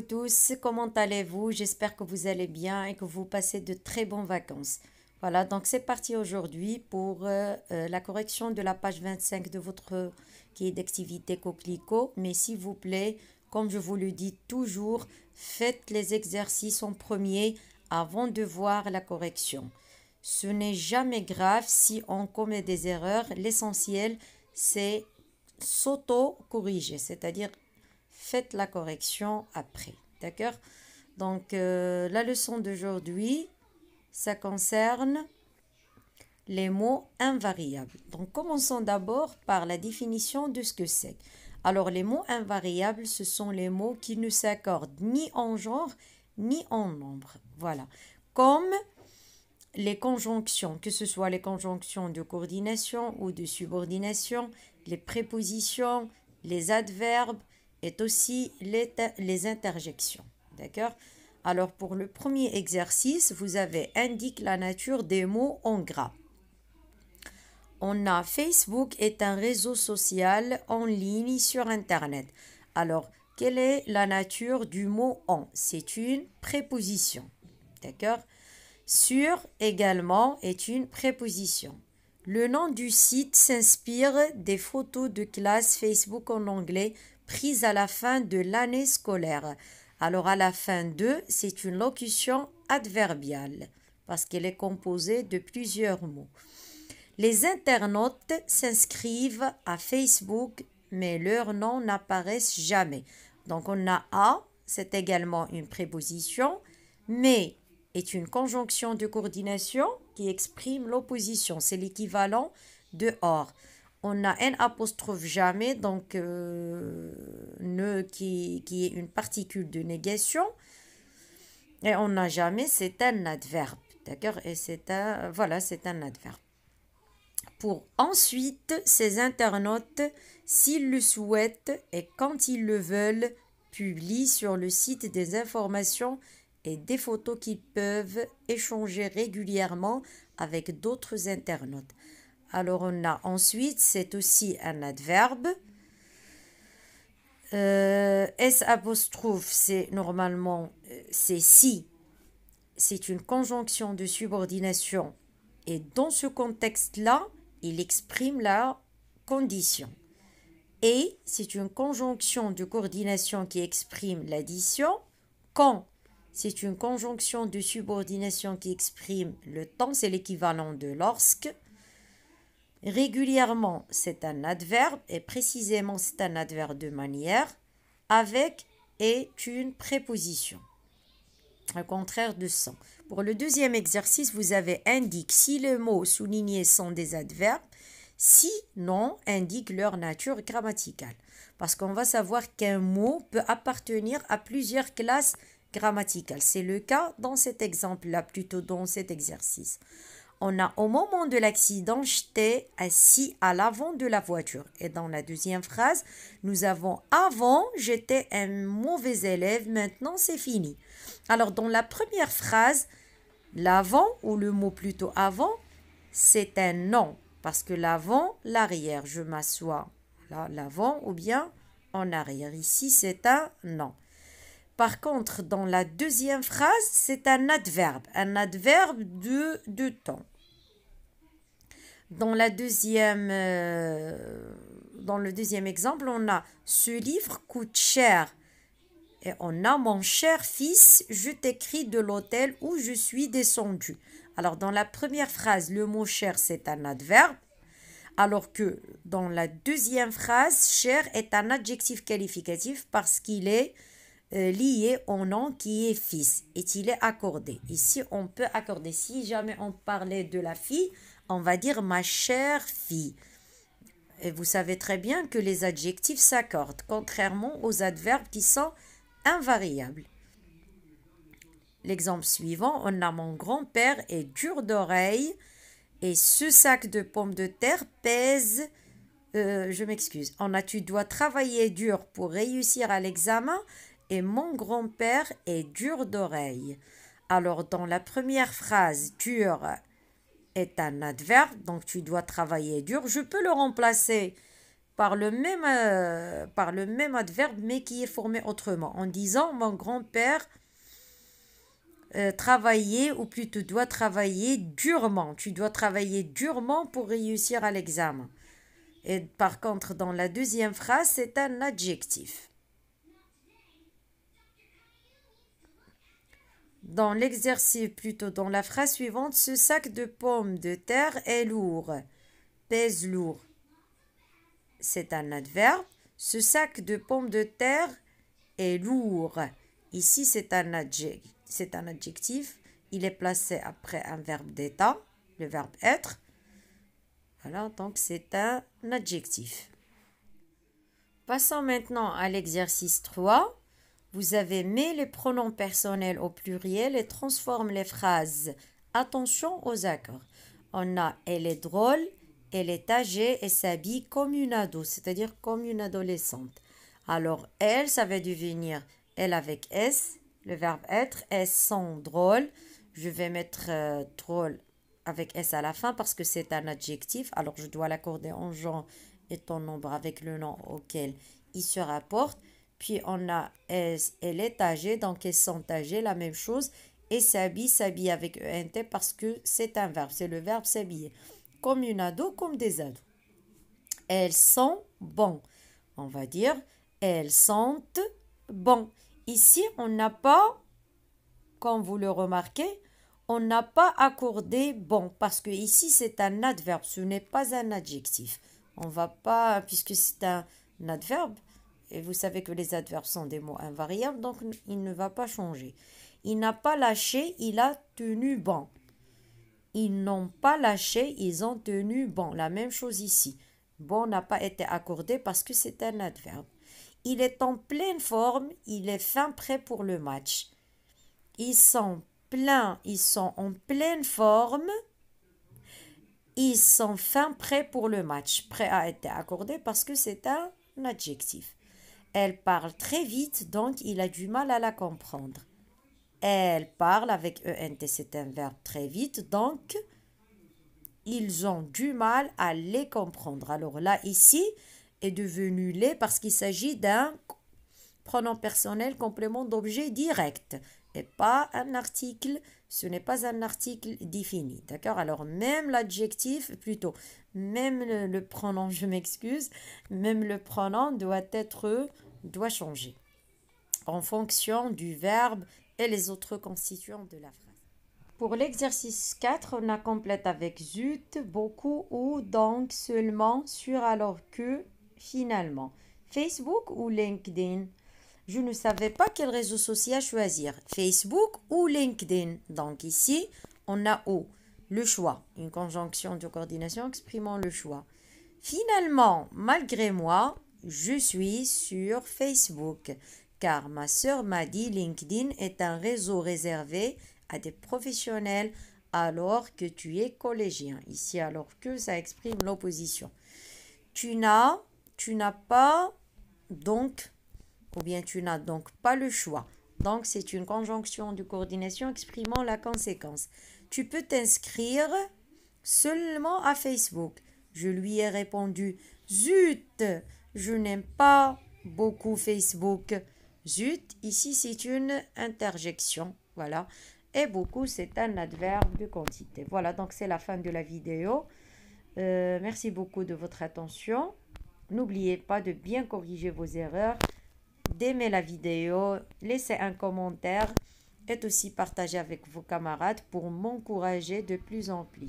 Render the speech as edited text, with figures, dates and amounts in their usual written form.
Tous, comment allez-vous? J'espère que vous allez bien et que vous passez de très bonnes vacances. Voilà, donc c'est parti aujourd'hui pour la correction de la page 25 de votre guide d'activité Coquelicot. Mais s'il vous plaît, comme je vous le dis toujours, faites les exercices en premier avant de voir la correction. Ce n'est jamais grave si on commet des erreurs. L'essentiel, c'est s'auto-corriger, c'est-à-dire faites la correction après, d'accord? Donc, la leçon d'aujourd'hui, ça concerne les mots invariables. Donc, commençons d'abord par la définition de ce que c'est. Alors, les mots invariables, ce sont les mots qui ne s'accordent ni en genre, ni en nombre. Voilà. Comme les conjonctions, que ce soit les conjonctions de coordination ou de subordination, les prépositions, les adverbes, et aussi les interjections. D'accord? Alors, pour le premier exercice, vous avez indique la nature des mots en gras. On a Facebook est un réseau social en ligne sur Internet. Alors, quelle est la nature du mot en? C'est une préposition. D'accord? Sur également est une préposition. Le nom du site s'inspire des photos de classe Facebook en anglais prises à la fin de l'année scolaire. Alors à la fin de, c'est une locution adverbiale parce qu'elle est composée de plusieurs mots. Les internautes s'inscrivent à Facebook, mais leur nom n'apparaît jamais. Donc on a à, c'est également une préposition, mais est une conjonction de coordination qui exprime l'opposition. C'est l'équivalent de or. On a un apostrophe jamais, donc ne qui est une particule de négation. Et on a jamais, c'est un adverbe. D'accord? Et c'est un, voilà, c'est un adverbe. Pour ensuite, ces internautes, s'ils le souhaitent et quand ils le veulent, publient sur le site des informations et des photos qu'ils peuvent échanger régulièrement avec d'autres internautes. Alors, on a ensuite, c'est aussi un adverbe. S apostrophe, c'est normalement, c'est si. C'est une conjonction de subordination. Et dans ce contexte-là, il exprime la condition. Et c'est une conjonction de coordination qui exprime l'addition. Quand c'est une conjonction de subordination qui exprime le temps, c'est l'équivalent de lorsque. Régulièrement, c'est un adverbe et précisément, c'est un adverbe de manière. Avec est une préposition. Au contraire de sans. Pour le deuxième exercice, vous avez indique si les mots soulignés sont des adverbes, sinon indique leur nature grammaticale. Parce qu'on va savoir qu'un mot peut appartenir à plusieurs classes grammaticales. C'est le cas dans cet exemple-là, plutôt dans cet exercice. On a au moment de l'accident, j'étais assis à l'avant de la voiture. Et dans la deuxième phrase, nous avons avant, j'étais un mauvais élève, maintenant c'est fini. Alors dans la première phrase, l'avant ou le mot plutôt avant, c'est un nom. Parce que l'avant, l'arrière, je m'assois là, l'avant ou bien en arrière. Ici, c'est un nom. Par contre, dans la deuxième phrase, c'est un adverbe de temps. Dans le deuxième exemple, on a « Ce livre coûte cher ». Et on a « Mon cher fils, je t'écris de l'hôtel où je suis descendu ». Alors, dans la première phrase, le mot « cher » c'est un adverbe. Alors que dans la deuxième phrase, « cher » est un adjectif qualificatif parce qu'il est lié au nom qui est fils et il est accordé. Ici, on peut accorder. Si jamais on parlait de la fille, on va dire ma chère fille. Et vous savez très bien que les adjectifs s'accordent, contrairement aux adverbes qui sont invariables. L'exemple suivant, on a mon grand-père est dur d'oreille et ce sac de pommes de terre pèse, je m'excuse, on a tu dois travailler dur pour réussir à l'examen et mon grand-père est dur d'oreille. Alors, dans la première phrase, dur est un adverbe, donc tu dois travailler dur. Je peux le remplacer par par le même adverbe, mais qui est formé autrement, en disant mon grand-père travailler, ou plutôt doit travailler durement. Tu dois travailler durement pour réussir à l'examen. Et par contre, dans la deuxième phrase, c'est un adjectif. Dans l'exercice, plutôt dans la phrase suivante, ce sac de pommes de terre est lourd, pèse lourd. C'est un adverbe. Ce sac de pommes de terre est lourd. Ici, c'est un adjectif. Il est placé après un verbe d'état, le verbe être. Voilà, donc c'est un adjectif. Passons maintenant à l'exercice 3. Vous avez mis les pronoms personnels au pluriel et transforme les phrases. Attention aux accords. On a elle est drôle, elle est âgée et s'habille comme une ado, c'est-à-dire comme une adolescente. Alors elle, ça va devenir elle avec S, le verbe être. Elles sont drôles. Je vais mettre drôle avec S à la fin parce que c'est un adjectif. Alors je dois l'accorder en genre et en nombre avec le nom auquel il se rapporte. Puis on a S, elle est âgée, donc elles sont âgées, la même chose. Et s'habille avec ENT parce que c'est un verbe, c'est le verbe s'habiller. Comme une ado, comme des ados. Elles sont bons. On va dire, elles sentent bon. Ici, on n'a pas, comme vous le remarquez, on n'a pas accordé bon parce que ici, c'est un adverbe, ce n'est pas un adjectif. On va pas, puisque c'est un adverbe, et vous savez que les adverbes sont des mots invariables, donc il ne va pas changer. Il n'a pas lâché, il a tenu bon. Ils n'ont pas lâché, ils ont tenu bon. La même chose ici. Bon n'a pas été accordé parce que c'est un adverbe. Il est en pleine forme, il est fin prêt pour le match. Ils sont en pleine forme. Ils sont fin prêts pour le match. Prêt a été accordé parce que c'est un adjectif. Elle parle très vite, donc il a du mal à la comprendre. Elle parle avec ENT, c'est un verbe très vite, donc ils ont du mal à les comprendre. Alors là, ici, est devenu les parce qu'il s'agit d'un pronom personnel complément d'objet direct et pas un article. Ce n'est pas un article défini. D'accord? Alors, même l'adjectif, plutôt, même le pronom, je m'excuse, même le pronom doit changer en fonction du verbe et les autres constituants de la phrase. Pour l'exercice 4, on a complète avec zut, beaucoup ou donc seulement, sur alors que, finalement. Facebook ou LinkedIn? Je ne savais pas quel réseau social choisir, Facebook ou LinkedIn. Donc ici, on a O, le choix, une conjonction de coordination exprimant le choix. Finalement, malgré moi, je suis sur Facebook, car ma sœur m'a dit LinkedIn est un réseau réservé à des professionnels alors que tu es collégien. Ici, alors que ça exprime l'opposition. Tu n'as pas donc, ou bien tu n'as donc pas le choix. Donc, c'est une conjonction de coordination exprimant la conséquence. Tu peux t'inscrire seulement à Facebook. Je lui ai répondu, zut, je n'aime pas beaucoup Facebook. Zut, ici c'est une interjection, voilà. Et beaucoup, c'est un adverbe de quantité. Voilà, donc c'est la fin de la vidéo. Merci beaucoup de votre attention. N'oubliez pas de bien corriger vos erreurs, d'aimer la vidéo, laisser un commentaire et aussi partager avec vos camarades pour m'encourager de plus en plus.